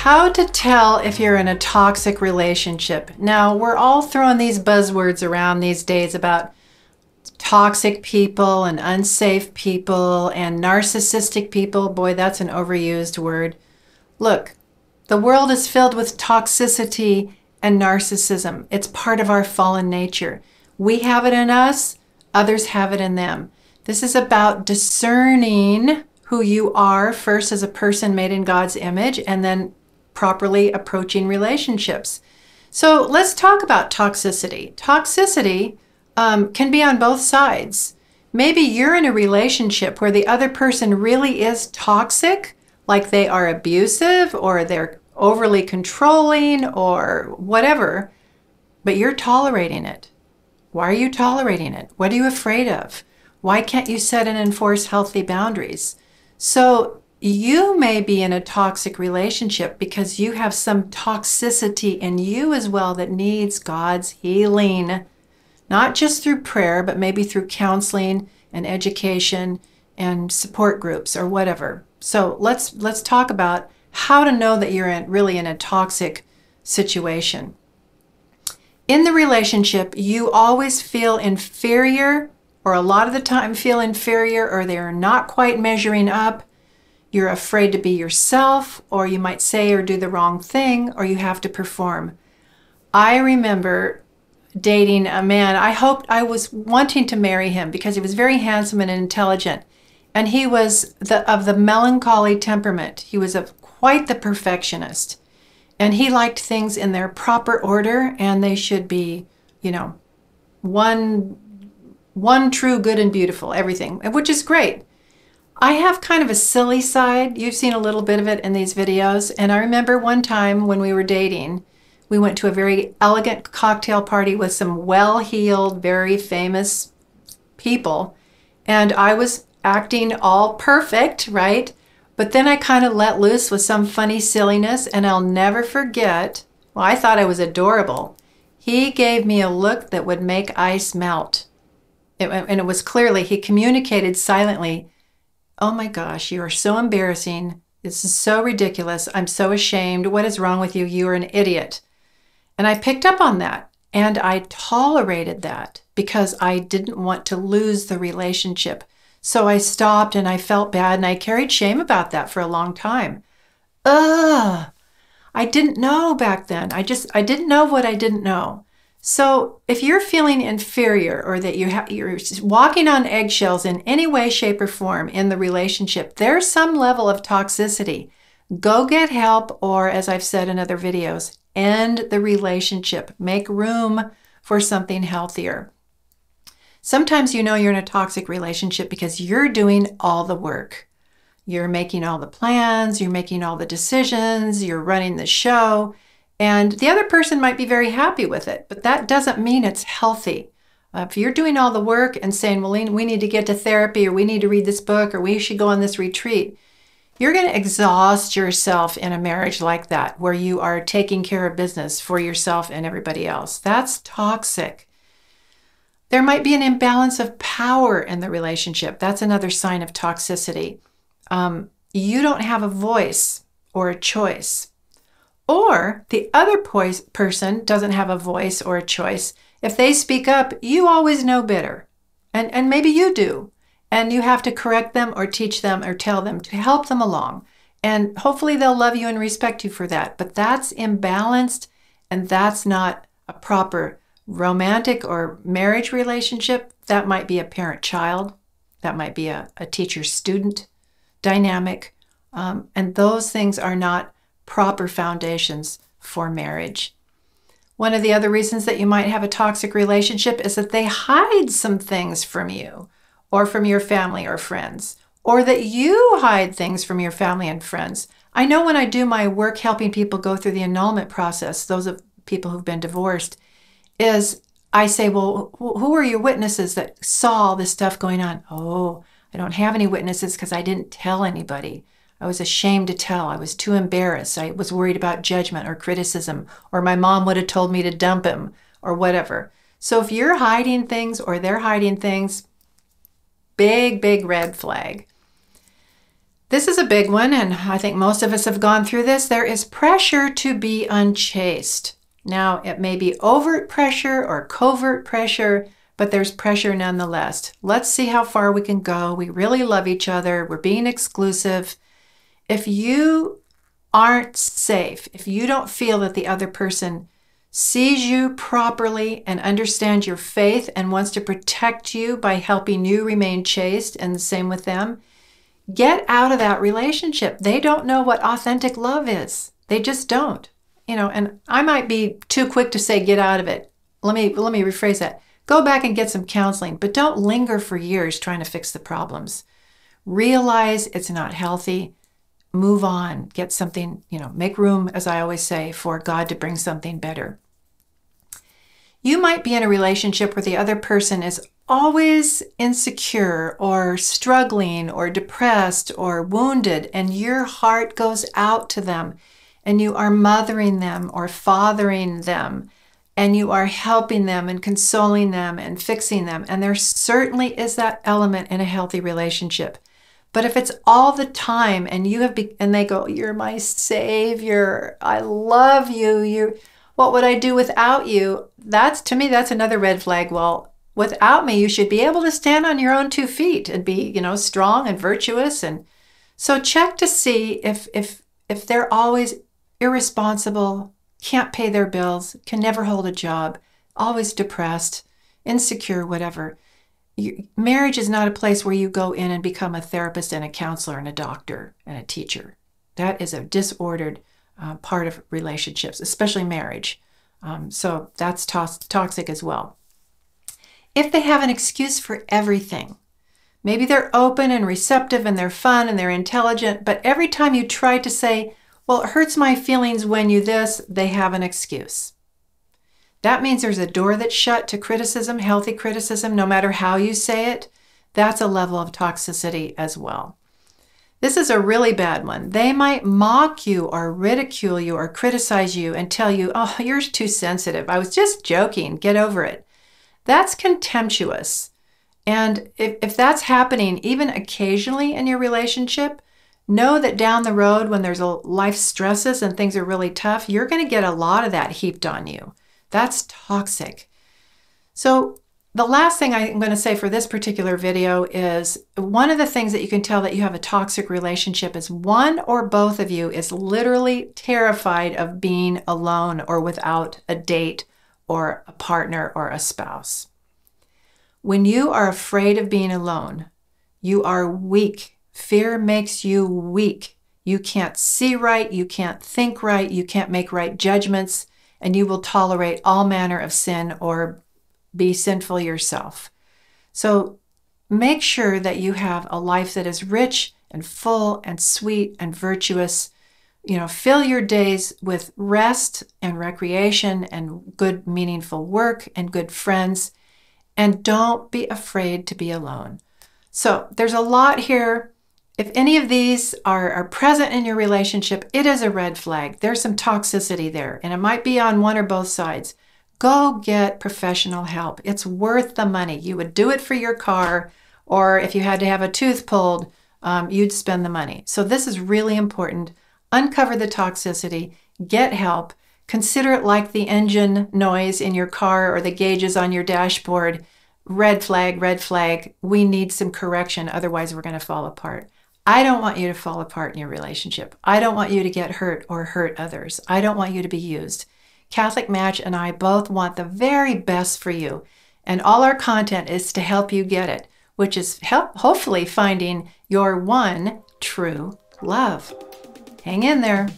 How to tell if you're in a toxic relationship. Now, we're all throwing these buzzwords around these days about toxic people and unsafe people and narcissistic people. Boy, that's an overused word. Look, the world is filled with toxicity and narcissism. It's part of our fallen nature. We have it in us, others have it in them. This is about discerning who you are first as a person made in God's image, and then properly approaching relationships. So let's talk about toxicity. Toxicity can be on both sides. Maybe you're in a relationship where the other person really is toxic, like they are abusive or they're overly controlling or whatever, but you're tolerating it. Why are you tolerating it? What are you afraid of? Why can't you set and enforce healthy boundaries? So you may be in a toxic relationship because you have some toxicity in you as well that needs God's healing, not just through prayer, but maybe through counseling and education and support groups or whatever. So let's talk about how to know that you're really in a toxic situation. In the relationship, you always feel inferior, or a lot of the time feel inferior, or they're not quite measuring up. You're afraid to be yourself, or you might say or do the wrong thing, or you have to perform. I remember dating a man. I was wanting to marry him because he was very handsome and intelligent. And he was of the melancholy temperament. He was quite the perfectionist. And he liked things in their proper order, and they should be, one true, good, and beautiful, everything, which is great. I have kind of a silly side. You've seen a little bit of it in these videos. And I remember one time when we were dating, we went to a very elegant cocktail party with some well-heeled, very famous people. And I was acting all perfect, right? But then I kind of let loose with some funny silliness, and I'll never forget, well, I thought I was adorable. He gave me a look that would make ice melt. And it was clearly, he communicated silently, "Oh my gosh, you are so embarrassing. This is so ridiculous. I'm so ashamed. What is wrong with you? You are an idiot." And I picked up on that, and I tolerated that because I didn't want to lose the relationship. So I stopped, and I felt bad, and I carried shame about that for a long time. I didn't know back then. I didn't know what I didn't know. So if you're feeling inferior, or that you're walking on eggshells in any way, shape, or form in the relationship, there's some level of toxicity. Go get help, or as I've said in other videos, end the relationship. Make room for something healthier. Sometimes you're in a toxic relationship because you're doing all the work. You're making all the plans, you're making all the decisions, you're running the show, and the other person might be very happy with it, but that doesn't mean it's healthy. If you're doing all the work and saying, well, we need to get to therapy, or we need to read this book, or we should go on this retreat, you're going to exhaust yourself in a marriage like that, where you are taking care of business for yourself and everybody else. That's toxic. There might be an imbalance of power in the relationship. That's another sign of toxicity. You don't have a voice or a choice. Or the other person doesn't have a voice or a choice. If they speak up, you always know better. And maybe you do. And you have to correct them or teach them or tell them to help them along. And hopefully they'll love you and respect you for that. But that's imbalanced, and that's not a proper romantic or marriage relationship. That might be a parent-child. That might be a teacher-student dynamic. And those things are not proper foundations for marriage. One of the other reasons that you might have a toxic relationship is that they hide some things from you, or from your family or friends, or that you hide things from your family and friends. I know when I do my work helping people go through the annulment process, those of people who've been divorced, is I say, well, who are your witnesses that saw all this stuff going on? Oh, I don't have any witnesses because I didn't tell anybody. I was ashamed to tell. I was too embarrassed. I was worried about judgment or criticism, or my mom would have told me to dump him, or whatever. So if you're hiding things, or they're hiding things, big, big red flag. This is a big one, and I think most of us have gone through this. There is pressure to be unchaste. Now, it may be overt pressure or covert pressure, but there's pressure nonetheless. Let's see how far we can go. We really love each other. We're being exclusive. If you aren't safe, if you don't feel that the other person sees you properly and understands your faith and wants to protect you by helping you remain chaste, and the same with them, get out of that relationship. They don't know what authentic love is. They just don't. And I might be too quick to say get out of it. Let me rephrase that. Go back and get some counseling, but don't linger for years trying to fix the problems. Realize it's not healthy. Move on. Get something, make room, as I always say, for God to bring something better. You might be in a relationship where the other person is always insecure or struggling or depressed or wounded, and your heart goes out to them, and you are mothering them or fathering them, and you are helping them and consoling them and fixing them. And there certainly is that element in a healthy relationship. But if it's all the time and and they go, "You're my savior, I love you, what would I do without you?" To me, that's another red flag. Well, without me, you should be able to stand on your own 2 feet and be, strong and virtuous. And so check to see if they're always irresponsible, can't pay their bills, can never hold a job, always depressed, insecure, whatever. Marriage is not a place where you go in and become a therapist and a counselor and a doctor and a teacher. That is a disordered part of relationships, especially marriage. So that's toxic as well. If they have an excuse for everything, maybe they're open and receptive and they're fun and they're intelligent, but every time you try to say, "Well, it hurts my feelings when you this," they have an excuse. That means there's a door that's shut to criticism, healthy criticism, no matter how you say it. That's a level of toxicity as well. This is a really bad one. They might mock you or ridicule you or criticize you and tell you, "Oh, you're too sensitive. I was just joking. Get over it." That's contemptuous. And if that's happening even occasionally in your relationship, know that down the road when there's life stresses and things are really tough, you're going to get a lot of that heaped on you. That's toxic. So the last thing I'm going to say for this particular video is one of the things that you can tell that you have a toxic relationship is one or both of you is literally terrified of being alone or without a date or a partner or a spouse. When you are afraid of being alone, you are weak. Fear makes you weak. You can't see right, you can't think right, you can't make right judgments, and you will tolerate all manner of sin or be sinful yourself. So make sure that you have a life that is rich and full and sweet and virtuous. Fill your days with rest and recreation and good, meaningful work and good friends. And don't be afraid to be alone. So there's a lot here. If any of these are present in your relationship, it is a red flag. There's some toxicity there, and it might be on one or both sides. Go get professional help. It's worth the money. You would do it for your car, or if you had to have a tooth pulled, you'd spend the money. So this is really important. Uncover the toxicity, get help, consider it like the engine noise in your car or the gauges on your dashboard. Red flag, we need some correction, otherwise we're going to fall apart. I don't want you to fall apart in your relationship. I don't want you to get hurt or hurt others. I don't want you to be used. Catholic Match and I both want the very best for you, and all our content is to help you get it, which is hopefully finding your one true love. Hang in there.